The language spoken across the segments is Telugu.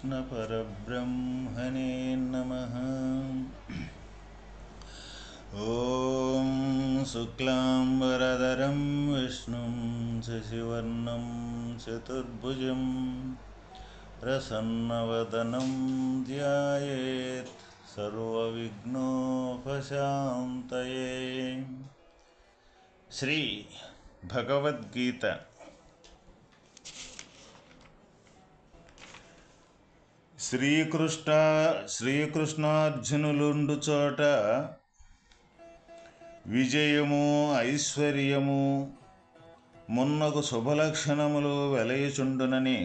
श्रीकृष्णपरब्रह्मणे नमः। ॐ शुक्लाम्बरधरं विष्णुं शशिवर्णं चतुर्भुजं प्रसन्नवदनं ध्यायेत् सर्वविघ्नोपशान्तये। శ్రీ భగవద్గీత శ్రీకృష్ణార్జునులుండు చోట విజయము ఐశ్వర్యము మున్నగు శుభలక్షణములు వెలయుచుండునని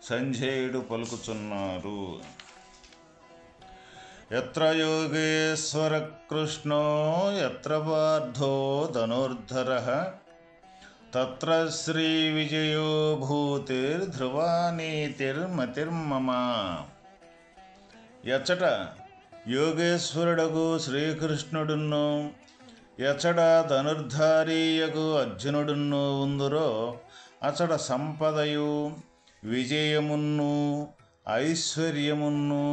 సంజయుడు పలుకుచున్నారు. యత్ర యోగేశ్వర కృష్ణో యత్ర పార్థో ధనుర్ధరః తత్ర శ్రీ విజయో భూతిర్ధ్రువా నీతిర్మతిర్మమ. ఎచ్చట యోగేశ్వరుడగు శ్రీకృష్ణుడును ఎచ్చట ధనుర్ధారీయగు అర్జునుడును ఉందురో అచట సంపదయు విజయమును ఐశ్వర్యమును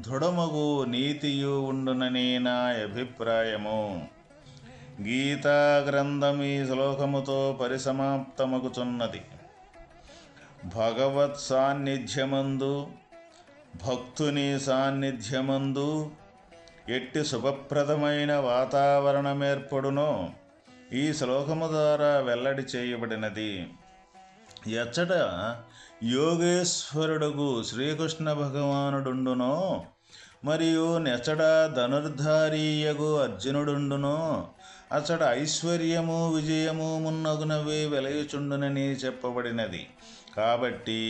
దృఢమగు నీతియు ఉండునని నా అభిప్రాయము. గీతా గ్రంథం ఈ శ్లోకముతో పరిసమాప్తమగుచున్నది. భగవత్ సాన్నిధ్యమందు భక్తుని సాన్నిధ్యమందు ఎట్టి శుభప్రదమైన వాతావరణం ఏర్పడునో ఈ శ్లోకము ద్వారా వెల్లడి చేయబడినది. ఎచ్చట యోగేశ్వరుడుగు శ్రీకృష్ణ భగవానుడుండునో మరియు నెచ్చట ధనుర్ధారీయగు అర్జునుడుండునో అచ్చట ఐశ్వర్యము విజయము మున్నగునవి వెలయుచుండునని చెప్పబడినది. కాబట్టి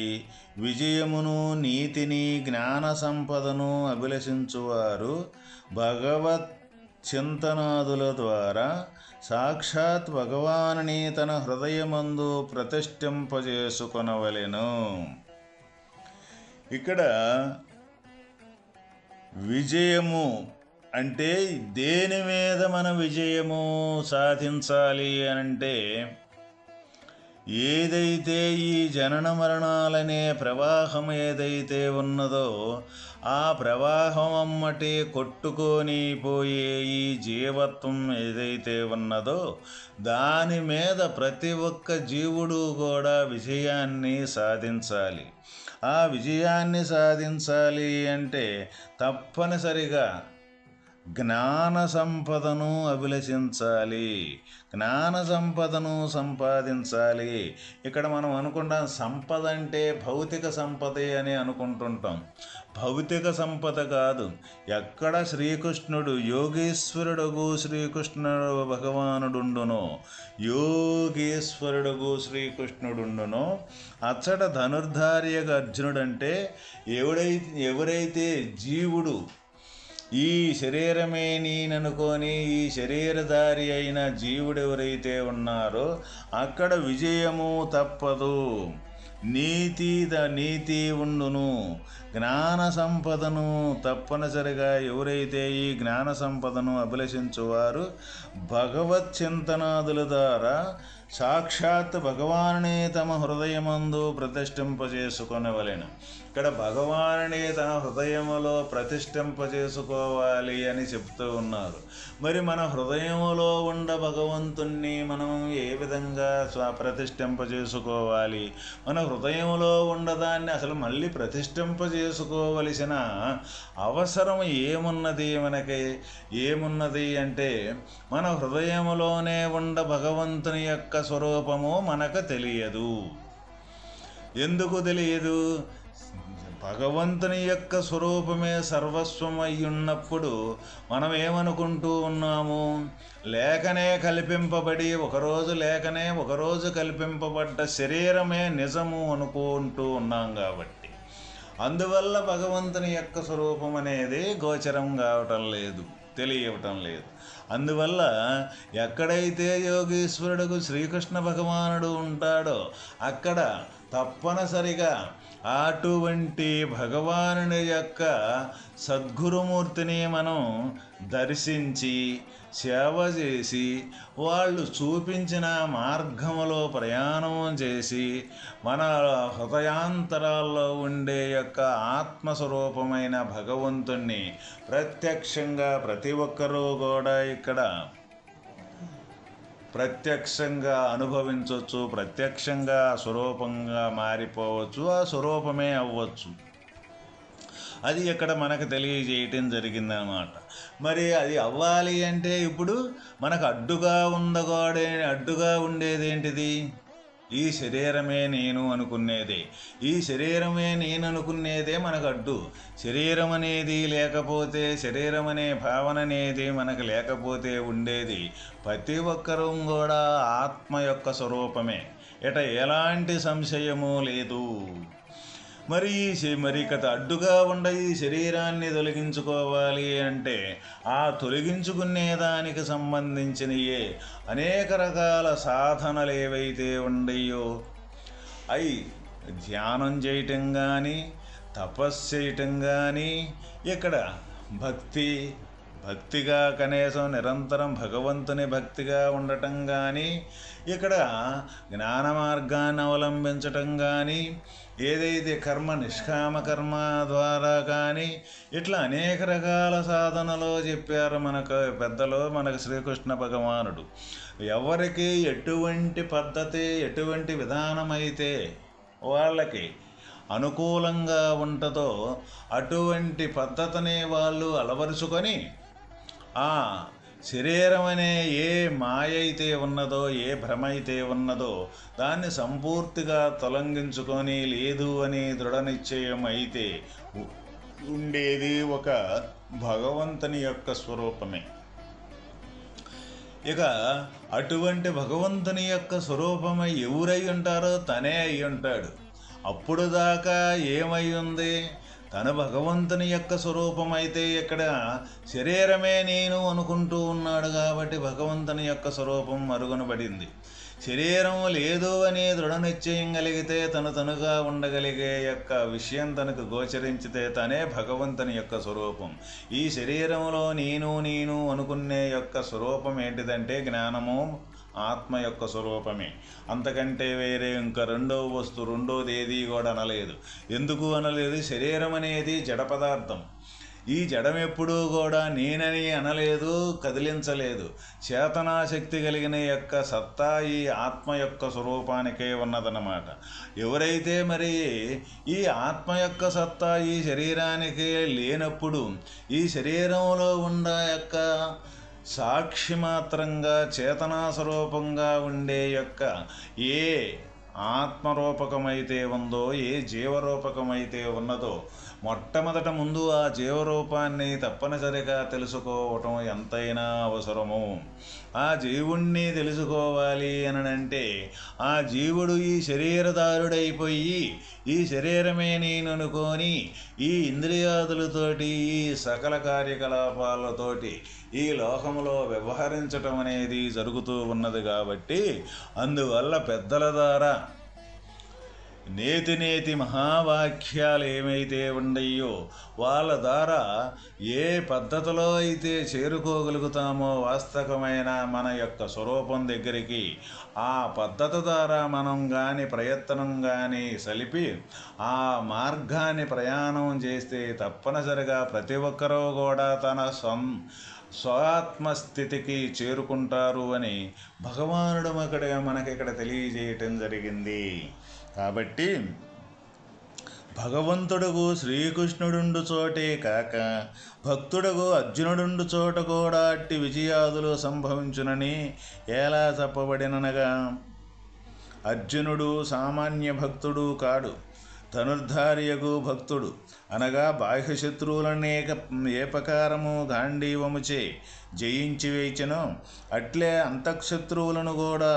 విజయమును నీతిని జ్ఞాన సంపదను అభిలషించువారు భగవత్ చింతనాదుల ద్వారా సాక్షాత్ భగవానుని తన హృదయమందు ప్రతిష్ఠింపజేసుకొనవలెను. ఇక్కడ విజయము అంటే దేని మీద మన విజయము సాధించాలి అంటే ఏదైతే ఈ జనన మరణాలనే ప్రవాహం ఏదైతే ఉన్నదో ఆ ప్రవాహం అమ్మటే కొట్టుకొని పోయే ఈ జీవత్వం ఏదైతే ఉన్నదో దాని మీద ప్రతి ఒక్క జీవుడు కూడా విజయాన్ని సాధించాలి. ఆ విజయాన్ని సాధించాలి అంటే తప్పనిసరిగా జ్ఞాన సంపదను అభిలషించాలి, జ్ఞాన సంపదను సంపాదించాలి. ఇక్కడ మనం అనుకుంటాం సంపద అంటే భౌతిక సంపదే అని అనుకుంటుంటాం. భౌతిక సంపద కాదు. ఎక్కడ శ్రీకృష్ణుడు యోగేశ్వరుడుగు శ్రీకృష్ణుడు భగవానుడుండునో యోగేశ్వరుడుగు శ్రీకృష్ణుడుండునో అచ్చట ధనుర్ధార్యగా అర్జునుడంటే ఎవరైతే జీవుడు ఈ శరీరమే నేననుకొని ఈ శరీరధారి అయిన జీవుడు ఎవరైతే ఉన్నారో అక్కడ విజయము తప్పదు. నీతి ఉండును. జ్ఞాన సంపదను తప్పనిసరిగా ఎవరైతే ఈ జ్ఞాన సంపదను అభిలషించువారు భగవత్ చింతనాదుల ద్వారా సాక్షాత్ భగవానుని తమ హృదయమందు ప్రతిష్ఠింపజేసుకొనవలెను. ఇక్కడ భగవానుని తన హృదయములో ప్రతిష్ఠింపజేసుకోవాలి అని చెప్తూ ఉన్నారు. మరి మన హృదయములో ఉండ భగవంతుణ్ణి మనం ఏ విధంగా ప్రతిష్ఠింపజేసుకోవాలి? మన హృదయంలో ఉండదాన్ని అసలు మళ్ళీ ప్రతిష్ఠింపజేసుకోవలసిన అవసరం ఏమున్నది అంటే మన హృదయములోనే ఉండ భగవంతుని యొక్క స్వరూపము మనకు తెలియదు. ఎందుకు తెలియదు? భగవంతుని యొక్క స్వరూపమే సర్వస్వం అయ్యున్నప్పుడు మనం ఏమనుకుంటూ ఉన్నాము? లేకనే కల్పింపబడి ఒకరోజు కల్పింపబడ్డ శరీరమే నిజము అనుకుంటూ ఉన్నాం. కాబట్టి అందువల్ల భగవంతుని యొక్క స్వరూపం అనేది గోచరం కావటం లేదు, తెలియవటం లేదు. అందువల్ల ఎక్కడైతే యోగీశ్వరుడుకు శ్రీకృష్ణ భగవానుడు ఉంటాడో అక్కడ తప్పనిసరిగా అటువంటి భగవానుని యొక్క సద్గురుమూర్తిని మనం దర్శించి సేవ చేసి వాళ్ళు చూపించిన మార్గములో ప్రయాణం చేసి మన హృదయాంతరాల్లో ఉండే యొక్క ఆత్మస్వరూపమైన భగవంతుణ్ణి ప్రత్యక్షంగా ప్రతి ఒక్కరూ కూడా ఇక్కడ ప్రత్యక్షంగా అనుభవించవచ్చు, ప్రత్యక్షంగా స్వరూపంగా మారిపోవచ్చు, ఆ స్వరూపమే అవ్వచ్చు. అది ఇక్కడ మనకు తెలియజేయటం జరిగిందన్నమాట. మరి అది అవ్వాలి అంటే ఇప్పుడు మనకు అడ్డుగా ఉండేది ఏంటిది? ఈ శరీరమే నేను అనుకునేదే. ఈ శరీరమే నేను అనుకునేదే మనకు అడ్డు. శరీరం అనేది లేకపోతే, శరీరం అనే భావన అనేది మనకు లేకపోతే ఉండేది ప్రతి ఒక్కరూ కూడా ఆత్మ యొక్క స్వరూపమే. ఇట ఎలాంటి సంశయము లేదు. మరి కథ అడ్డుగా ఉండ ఈ శరీరాన్ని తొలగించుకోవాలి అంటే ఆ తొలగించుకునేదానికి సంబంధించినయే అనేక రకాల సాధనలు ఏవైతే ఉండయో అవి ధ్యానం చేయటం కానీ, తపస్సు చేయటం కానీ, ఇక్కడ భక్తిగా కనీసం నిరంతరం భగవంతుని భక్తిగా ఉండటం కానీ, ఇక్కడ జ్ఞాన మార్గాన్ని అవలంబించటం కానీ, ఏదైతే నిష్కామ కర్మ ద్వారా కానీ, ఇట్లా అనేక రకాల సాధనలో చెప్పారు మనకు పెద్దలు, మనకు శ్రీకృష్ణ భగవానుడు. ఎవరికి ఎటువంటి పద్ధతి, ఎటువంటి విధానమైతే వాళ్ళకి అనుకూలంగా ఉంటుందో అటువంటి పద్ధతిని వాళ్ళు అలవరుచుకొని ఆ శరీరం అనే ఏ మాయ అయితే ఉన్నదో, ఏ భ్రమ అయితే ఉన్నదో దాన్ని సంపూర్తిగా తొలగించుకొని లేదు అని దృఢ నిశ్చయం అయితే ఉండేది ఒక భగవంతుని యొక్క స్వరూపమే. ఇక అటువంటి భగవంతుని యొక్క స్వరూపమై ఎవరై ఉంటారో తనే అయి ఉంటాడు. అప్పుడు దాకా ఏమై ఉంది? తను భగవంతుని యొక్క స్వరూపం అయితే ఇక్కడ శరీరమే నేను అనుకుంటూ ఉన్నాడు కాబట్టి భగవంతుని యొక్క స్వరూపం మరుగునబడింది. శరీరం లేదు అని దృఢ నిశ్చయం కలిగితే తనుగా ఉండగలిగే యొక్క విషయం తనకు గోచరించితే తనే భగవంతుని యొక్క స్వరూపం. ఈ శరీరంలో నేను అనుకునే యొక్క స్వరూపం ఏంటిదంటే జ్ఞానము, ఆత్మ యొక్క స్వరూపమే. అంతకంటే వేరే ఇంకా రెండోది ఏది కూడా అనలేదు. ఎందుకు అనలేదు? శరీరం అనేది జడ పదార్థం. ఈ జడం ఎప్పుడూ కూడా నేనని అనలేదు, కదిలించలేదు. చేతనాశక్తి కలిగిన యొక్క సత్తా ఈ ఆత్మ యొక్క స్వరూపానికే ఉన్నదన్నమాట. ఎవరైతే మరి ఈ ఆత్మ యొక్క సత్తా ఈ శరీరానికే లేనప్పుడు ఈ శరీరంలో ఉన్న యొక్క సాక్షి మాత్రంగా చేతనా స్వరూపంగా ఉండే యొక్క ఏ ఆత్మరూపకమైతే ఉందో, ఏ జీవరూపకమైతే ఉన్నదో మొట్టమొదట ముందు ఆ జీవరూపాన్ని తప్పనిసరిగా తెలుసుకోవటం ఎంతైనా అవసరము. ఆ జీవుణ్ణి తెలుసుకోవాలి అనంటే ఆ జీవుడు ఈ శరీరదారుడైపోయి ఈ శరీరమే నేను అనుకొని ఈ ఇంద్రియాదులతోటి ఈ సకల కార్యకలాపాలతోటి ఈ లోకంలో వ్యవహరించటం అనేది జరుగుతూ ఉన్నది. కాబట్టి అందువల్ల పెద్దల ద్వారా నేతి మహావాక్యాలు ఏమైతే ఉండయో వాళ్ళ ద్వారా ఏ పద్ధతిలో అయితే చేరుకోగలుగుతామో వాస్తవమైన మన యొక్క స్వరూపం దగ్గరికి, ఆ పద్ధతి ద్వారా మనం కానీ ప్రయత్నం కానీ సలిపి ఆ మార్గాన్ని ప్రయాణం చేస్తే తప్పనిసరిగా ప్రతి ఒక్కరూ కూడా తన స్వాత్మస్థితికి చేరుకుంటారు అని భగవానుడు మనకిక్కడ తెలియజేయటం జరిగింది. కాబట్టి భగవంతుడుగు శ్రీకృష్ణుడుండు చోటే కాక భక్తుడుగు అర్జునుడుండు చోట కూడా అట్టి విజయాదులు సంభవించునని ఎలా చెప్పబడిననగా, అర్జునుడు సామాన్య భక్తుడు కాడు, ధనుర్ధార్యగు భక్తుడు. అనగా బాహ్యశత్రువులనేక ఏ ప్రకారము గాంధీవముచే జయించి వేచను అట్లే అంతఃశత్రువులను కూడా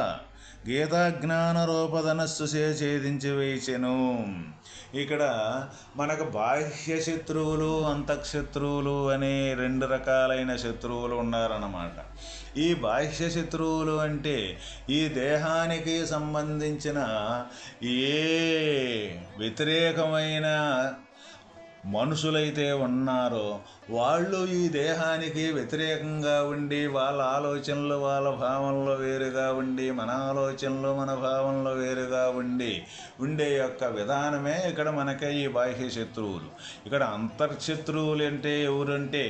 గీతాజ్ఞాన రూపధనస్సు ఛేదించి వేచెను. ఇక్కడ మనకు బాహ్య శత్రువులు, అంతఃశత్రువులు అనే రెండు రకాలైన శత్రువులు ఉన్నారన్నమాట. ఈ బాహ్య శత్రువులు అంటే ఈ దేహానికి సంబంధించిన ఏ వ్యతిరేకమైన మనుషులైతే ఉన్నారో వాళ్ళు ఈ దేహానికి వ్యతిరేకంగా ఉండి, వాళ్ళ ఆలోచనలు వాళ్ళ భావనలు వేరుగా ఉండి, మన ఆలోచనలు మన భావనలు వేరుగా ఉండే యొక్క విధానమే ఇక్కడ మనకి ఈ బాహ్య శత్రువులు. ఇక్కడ అంతర్శత్రువులు అంటే ఎవరంటే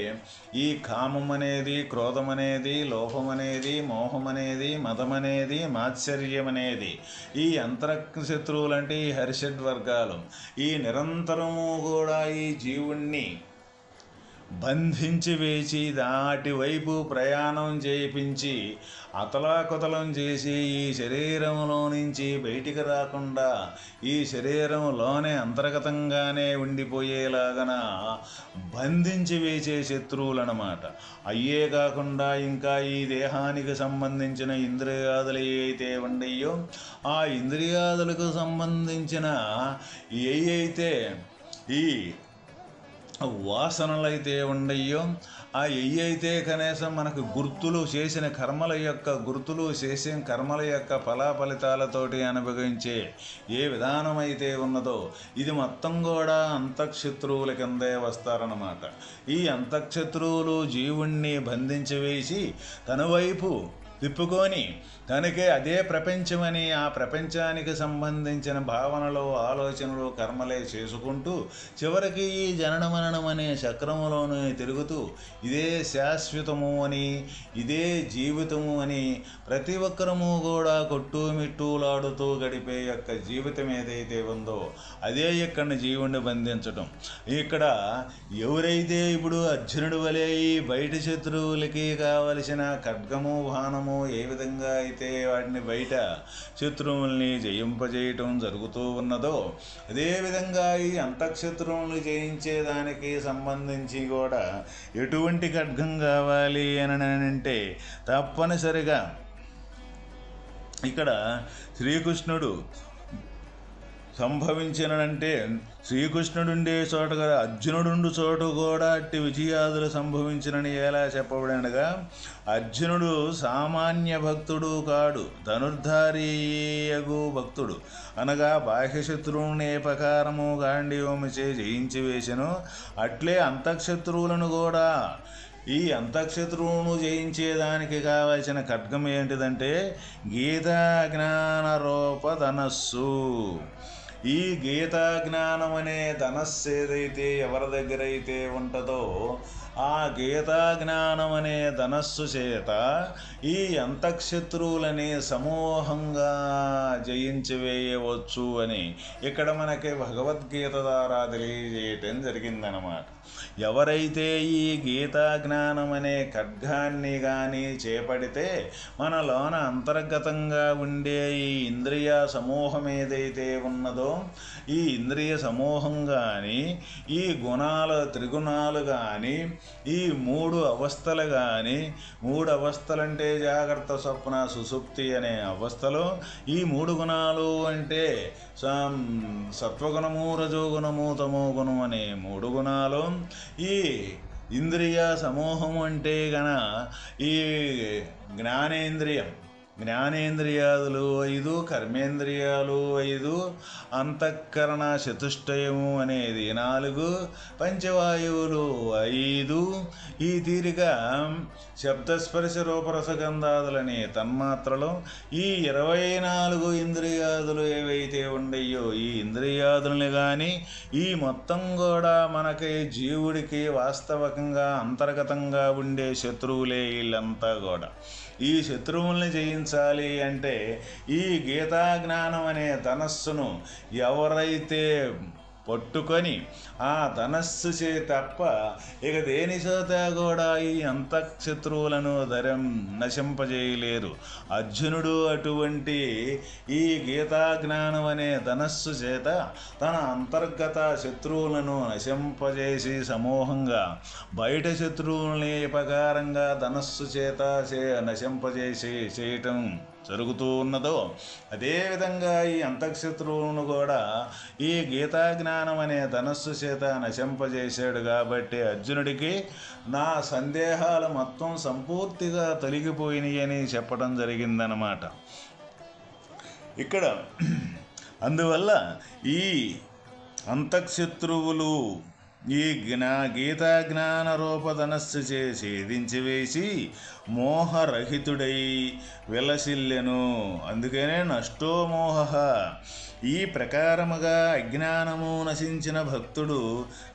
ఈ కామం అనేది, క్రోధం అనేది, లోభం అనేది, మోహం అనేది, మదం అనేది, మాత్సర్యం అనేది ఈ అంతర్శత్రువులు అంటే ఈ హరిషడ్వర్గాలు. ఈ నిరంతరము కూడా ఈ జీవుణ్ణి బంధించి వేచి దాటి వైపు ప్రయాణం చేయించి అతలాకుతలం చేసి ఈ శరీరంలో నుంచి బయటికి రాకుండా ఈ శరీరంలోనే అంతర్గతంగానే ఉండిపోయేలాగన బంధించి వేసే శత్రువులన్నమాట. అయ్యే కాకుండా ఇంకా ఈ దేహానికి సంబంధించిన ఇంద్రియాదులు ఏవైతే ఉండయో ఆ ఇంద్రియాదులకు సంబంధించిన ఏవైతే ఈ వాసనలైతే ఉండయో ఆ అయితే కనీసం మనకు గుర్తులు చేసిన కర్మల యొక్క ఫలాఫలితాలతోటి అనుభవించే ఏ విధానమైతే ఉన్నదో ఇది మొత్తం కూడా అంతఃశత్రువుల కిందే వస్తారన్నమాట. ఈ అంతఃశత్రువులు జీవుణ్ణి బంధించి వేసి తన వైపు తిప్పుకొని తనకే అదే ప్రపంచమని ఆ ప్రపంచానికి సంబంధించిన భావనలు, ఆలోచనలు, కర్మలే చేసుకుంటూ చివరికి ఈ జనన మరణం అనే చక్రములోనే తిరుగుతూ ఇదే శాశ్వతము అని, ఇదే జీవితము అని ప్రతి ఒక్కరము కూడా కొట్టుమిట్టూలాడుతూ గడిపే యొక్క జీవితం ఏదైతే ఉందో అదే ఇక్కడ జీవుణ్ణి బంధించటం. ఇక్కడ ఎవరైతే ఇప్పుడు అర్జునుడి వలె ఈ బయట శత్రువులకి కావలసిన ఖడ్గము, బాణము ఏ విధంగా అయితే వాటిని బయట శత్రువుల్ని జయింపజేయటం జరుగుతూ ఉన్నదో అదేవిధంగా ఈ అంతఃశత్రువుల్ని జయించేదానికి సంబంధించి కూడా ఎటువంటి ఖడ్గం కావాలి అని అంటే తప్పనిసరిగా ఇక్కడ శ్రీకృష్ణుడు సంభవించినంటే శ్రీకృష్ణుడుండే చోట కదా అర్జునుడుండు చోటు కూడా అట్టి విజయాదులు సంభవించినని ఎలా చెప్పబడినగా అర్జునుడు సామాన్య భక్తుడు కాడు, ధనుర్ధారీయగు భక్తుడు అనగా బాహ్యశత్రువుని ఏ ప్రకారము గాంధీవముచే జయించి వేసెను అట్లే అంతఃశత్రువులను కూడా ఈ అంతఃశత్రువును జయించేదానికి కావాల్సిన ఖడ్గం ఏంటిదంటే గీతా జ్ఞాన రూప ధనస్సు. ఈ గీతా జ్ఞానం అనే ధనస్సు ఏదైతే ఎవరి దగ్గర అయితే ఉంటుందో ఆ గీతా జ్ఞానం అనే ధనస్సు చేత ఈ అంతఃశత్రువులని సమూహంగా జయించి వేయవచ్చు అని ఇక్కడ మనకి భగవద్గీత ద్వారా తెలియజేయటం జరిగిందనమాట. ఎవరైతే ఈ గీతా జ్ఞానం అనే ఖడ్గాన్ని కానీ చేపడితే మనలోన అంతర్గతంగా ఉండే ఈ ఇంద్రియ సమూహం ఏదైతే ఉన్నదో ఈ ఇంద్రియ సమూహం కానీ ఈ గుణాలు త్రిగుణాలు కానీ ఈ మూడు అవస్థలు కానీ, మూడు అవస్థలంటే జాగ్రత్త, స్వప్న, సుషుప్తి అనే అవస్థలు, ఈ మూడు గుణాలు అంటే సత్వగుణము, రజోగుణము, తమో గుణం అనే మూడు గుణాలు, ఈ ఇంద్రియ సమూహం అంటే గన ఈ జ్ఞానేంద్రియాదులు 5, కర్మేంద్రియాలు 5, అంతఃకరణ చతుష్టయము అనేది 4, పంచవాయువులు 5, ఈ తీరిక శబ్దస్పర్శ రూపరసగంధాదులని తన్మాత్రలు, ఈ 24 ఇంద్రియాదులు ఏవైతే ఉండయో ఈ ఇంద్రియాదులని కానీ ఈ మొత్తం కూడా మనకి జీవుడికి వాస్తవికంగా అంతర్గతంగా ఉండే శత్రువులే వీళ్ళంతా కూడా. ఈ శత్రువుల్ని జయించాలి అంటే ఈ గీతా జ్ఞానం అనే ధనస్సును ఎవరైతే పట్టుకొని ఆ ధనస్సు చే తప్ప ఇక దేని చేత కూడా ఈ అంతఃశత్రువులను నశింపజేయలేరు. అర్జునుడు అటువంటి ఈ గీతా జ్ఞానం అనే ధనస్సు చేత తన అంతర్గత శత్రువులను నశింపజేసి సమూహంగా బయట శత్రువుల్ని ప్రకారంగా ధనస్సు చేత నశింపజేసి చేయటం జరుగుతూ ఉన్నదో అదేవిధంగా ఈ అంతఃశత్రువును కూడా ఈ గీతా జ్ఞానం అనే ధనస్సు చేత నశింపజేశాడు. కాబట్టి అర్జునుడికి నా సందేహాలు మొత్తం సంపూర్తిగా తొలగిపోయినాయి అని చెప్పడం జరిగిందనమాట. ఇక్కడ అందువల్ల ఈ అంతఃశత్రువులు ఈ గీతా జ్ఞాన రూపధనస్సు ఛేదించివేసి మోహరహితుడై విలసిల్లెను. అందుకనే నష్టో మోహ. ఈ ప్రకారముగా అజ్ఞానము నశించిన భక్తుడు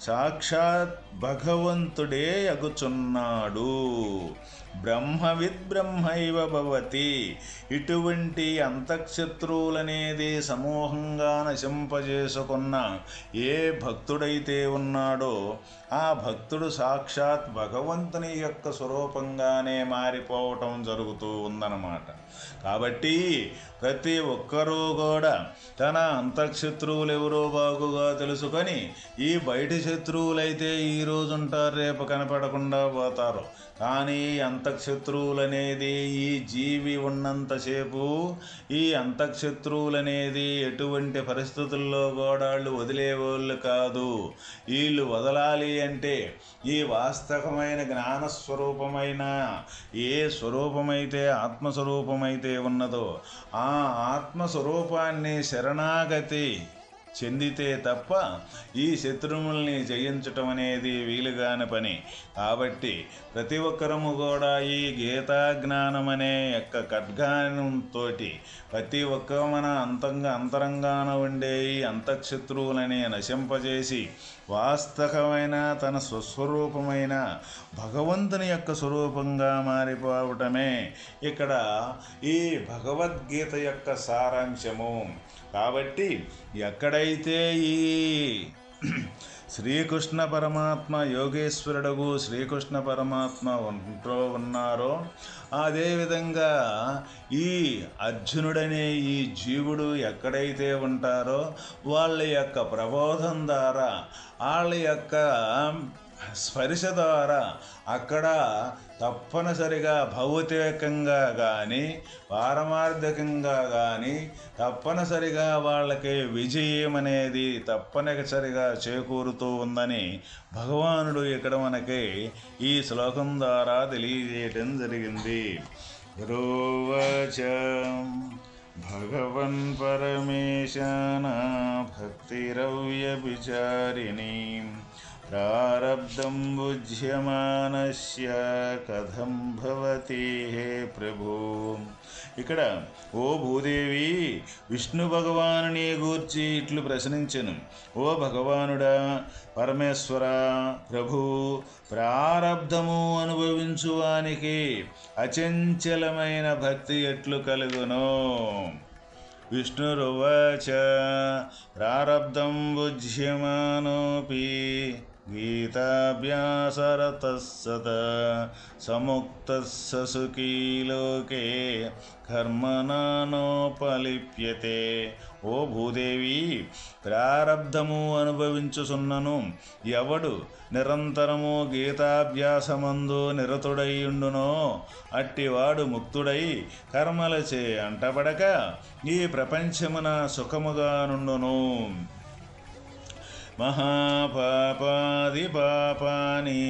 సాక్షాత్ భగవంతుడే అగుచున్నాడు. బ్రహ్మవిద్బ్రహ్మైవ భవతి. ఇటువంటి అంతఃశత్రువులనేది సమూహంగా నశింపజేసుకున్న ఏ భక్తుడైతే ఉన్నాడో ఆ భక్తుడు సాక్షాత్ భగవంతుని యొక్క స్వరూపంగానే మారిపోవటం జరుగుతూ ఉందన్నమాట. కాబట్టి ప్రతి ఒక్కరూ కూడా తన అంతఃశత్రువులు ఎవరో బాగుగా తెలుసుకొని ఈ బయటి శత్రువులైతే ఈరోజు ఉంటారు, రేపు కనపడకుండా పోతారు. కానీ అంతఃశత్రువులనేది ఈ జీవి ఉన్నంతసేపు ఈ అంతఃశత్రువులనేది ఎటువంటి పరిస్థితుల్లో కూడా వాళ్ళు వదిలేవాళ్ళు కాదు. వీళ్ళు వదలాలి అంటే ఈ వాస్తవమైన జ్ఞానస్వరూపమైన ఏ స్వరూపమైతే ఆత్మస్వరూపమైతే ఉన్నదో ఆ ఆత్మస్వరూపాన్ని శరణాగతి చెందితే తప్ప ఈ శత్రువుల్ని జయించటం అనేది వీలుగాని పని. కాబట్టి ప్రతి ఒక్కరము కూడా ఈ గీతా జ్ఞానం అనే యొక్క ఖడ్గానంతో ప్రతి ఒక్క మన అంతరంగాన ఉండే ఈ అంతఃశత్రువులని నశింపజేసి వాస్తవమైన తన స్వస్వరూపమైన భగవంతుని యొక్క స్వరూపంగా మారిపోవటమే ఇక్కడ ఈ భగవద్గీత యొక్క సారాంశము. కాబట్టి ఎక్కడైతే ఈ శ్రీకృష్ణ పరమాత్మ యోగేశ్వరుడు శ్రీకృష్ణ పరమాత్మ ఉన్నారో అదేవిధంగా ఈ అర్జునుడనే ఈ జీవుడు ఎక్కడైతే ఉంటారో వాళ్ళ యొక్క ప్రబోధం ద్వారా వాళ్ళ యొక్క స్పర్శ ద్వారా అక్కడ తప్పనిసరిగా భౌతికంగా కానీ పారమార్థికంగా కానీ తప్పనిసరిగా వాళ్ళకి విజయం అనేది తప్పనిసరిగా చేకూరుతూ ఉందని భగవానుడు ఇక్కడ మనకి ఈ శ్లోకం ద్వారా తెలియజేయటం జరిగింది. గురువచ భగవన్ పరమేశాన భక్తిరవ్యభిచారిణీ ప్రారబ్ధం బుధ్యమానస్య కథం భవతి హే ప్రభు. ఇక్కడ ఓ భూదేవి విష్ణు భగవానుని గూర్చి ఇట్లు ప్రశ్నించెను. ఓ భగవానుడా పరమేశ్వర ప్రభు, ప్రారబ్ధము అనుభవించువానికి అచంచలమైన భక్తి ఎట్లు కలుగును? విష్ణురువాచ ప్రారబ్ధం బుధ్యమానోపి గీతాభ్యాసరతః సదా సముక్తః సుఖీ లోకే కర్మణా నోపలిప్యతే. ఓ భూదేవి, ప్రారబ్ధము అనుభవించుచున్నను ఎవడు నిరంతరము గీతాభ్యాసమందు నిరతుడైయుండునో అట్టివాడు ముక్తుడై కర్మలచే అంటబడక ఈ ప్రపంచమున సుఖముగా నుండును. మహాపాపాది పాపాని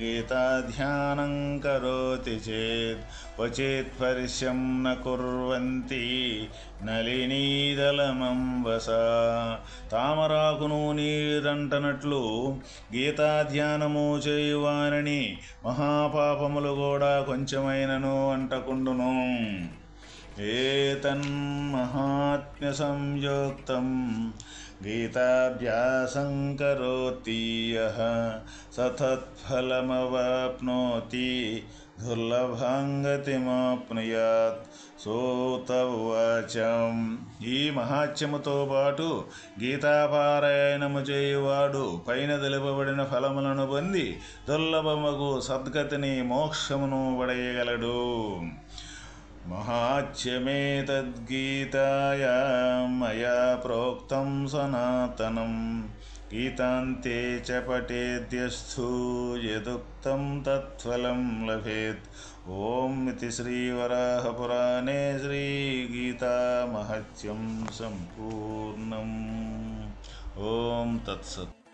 గీతాధ్యానం కరోతి చేత్ క్వచిత్ స్పర్శం న కుర్వంతి నళినీదళమంబస. తామరాకును నీరంటనట్లు గీతాధ్యానము చేయువానని మహాపాపములు కూడా కొంచెమైనను అంటకుండును. ఏతన్మహాత్మ్య సంయోక్తం గీతాభ్యాసం కరోతి యః సతత్ఫలమవాప్నోతి దుర్లభాంగతిమాప్నుయాత్. సూత ఉవాచ. ఈ మహాత్మ్యముతో పాటు గీతాపారాయణము చేయువాడు పైన తెలుపబడిన ఫలములను పొంది దుర్లభమగు సద్గతిని మోక్షమును పడేయగలడు. महाच्यमेतद्गीतायां मया प्रोक्तं सनातनं गीतान्ते च पठेद्यस्तु यदुक्तं तत्फलं लभेत्। ॐ इति श्रीवराहपुराणे श्रीगीतामहत्यं सम्पूर्णम्। ॐ तत्सत्।